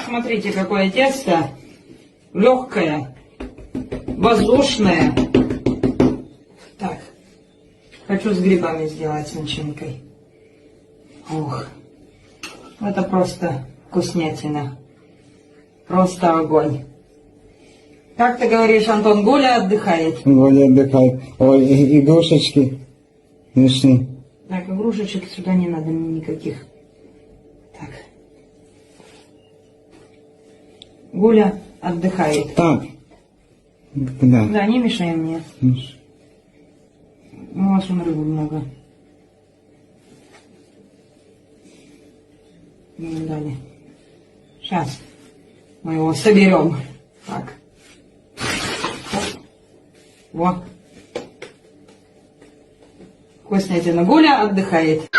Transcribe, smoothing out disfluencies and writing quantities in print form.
Смотрите, какое тесто. Легкое, воздушное. Так, хочу с грибами сделать, с начинкой. Ох, это просто вкуснятина. Просто огонь. Как ты говоришь, Антон, Гуля отдыхает? Гуля отдыхает. Ой, игрушечки лишние. Так, игрушечек сюда не надо мне никаких. Так. Гуля отдыхает. Так. Куда? Да, не мешай мне. У вас вон рыбы много. Не дали. Сейчас мы его соберем. Так. Вот. Вкуснятина. Гуля отдыхает.